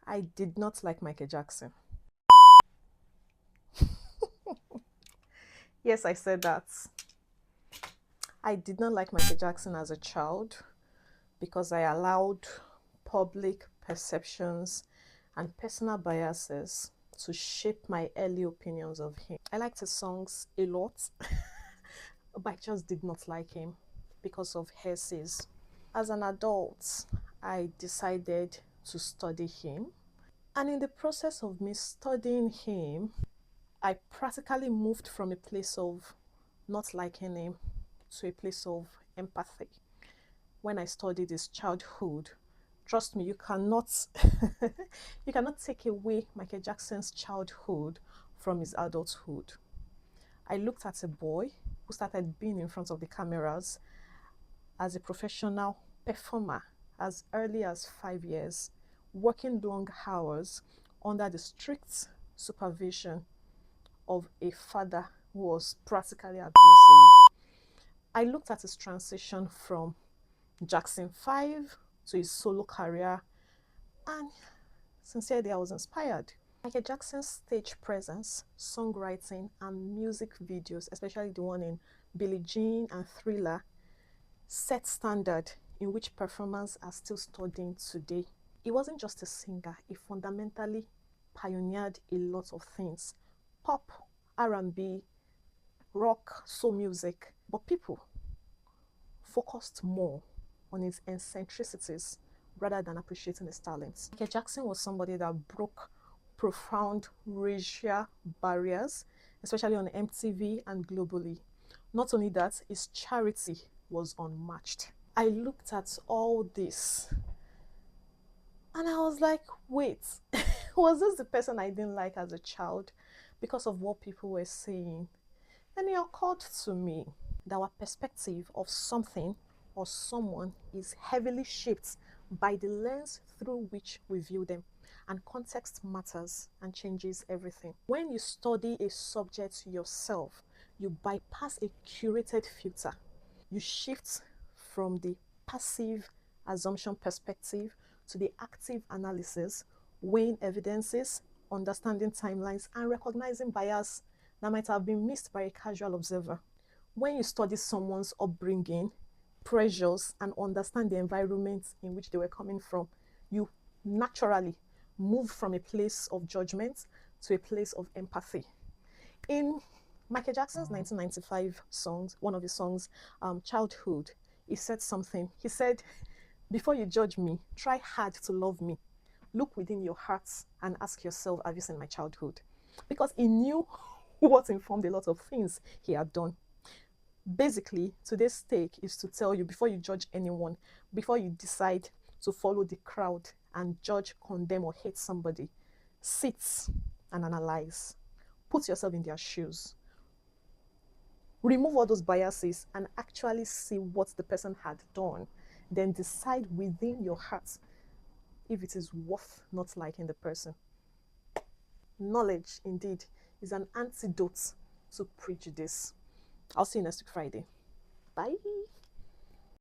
I did not like Michael Jackson. Yes, I said that. I did not like Michael Jackson as a child because I allowed public perceptions and personal biases to shape my early opinions of him. I liked his songs a lot, but I just did not like him because of heresies. As an adult, I decided to study him. And in the process of me studying him, I practically moved from a place of not liking him to a place of empathy. When I studied his childhood, trust me, you cannot you cannot take away Michael Jackson's childhood from his adulthood. I looked at a boy who started being in front of the cameras as a professional performer as early as 5 years, working long hours under the strict supervision of a father who was practically abusive. I looked at his transition from Jackson 5 to his solo career, and sincerely, I was inspired. Michael Jackson's stage presence, songwriting, and music videos, especially the one in Billie Jean and Thriller, set standard in which performers are still studying today. He wasn't just a singer, he fundamentally pioneered a lot of things. Pop, R&B, rock, soul music, but people focused more on his eccentricities rather than appreciating his talents. Michael Jackson was somebody that broke profound racial barriers, especially on MTV and globally. Not only that, his charity was unmatched. I looked at all this and I was like, wait, was this the person I didn't like as a child because of what people were saying? Then it occurred to me that our perspective of something or someone is heavily shaped by the lens through which we view them, and context matters and changes everything. When you study a subject yourself, you bypass a curated filter. You shift from the passive assumption perspective to the active analysis, weighing evidences, understanding timelines, and recognizing bias that might have been missed by a casual observer. When you study someone's upbringing, pressures, and understand the environment in which they were coming from, you naturally move from a place of judgment to a place of empathy. In Michael Jackson's 1995 songs, one of his songs, Childhood, he said something. He said, "Before you judge me, try hard to love me. Look within your hearts and ask yourself, have you seen my childhood?" Because he knew what informed a lot of things he had done. Basically, today's take is to tell you, before you judge anyone, before you decide to follow the crowd and judge, condemn, or hate somebody, sit and analyze. Put yourself in their shoes. Remove all those biases and actually see what the person had done. Then decide within your heart if it is worth not liking the person. Knowledge, indeed, is an antidote to prejudice. I'll see you next week, Friday. Bye.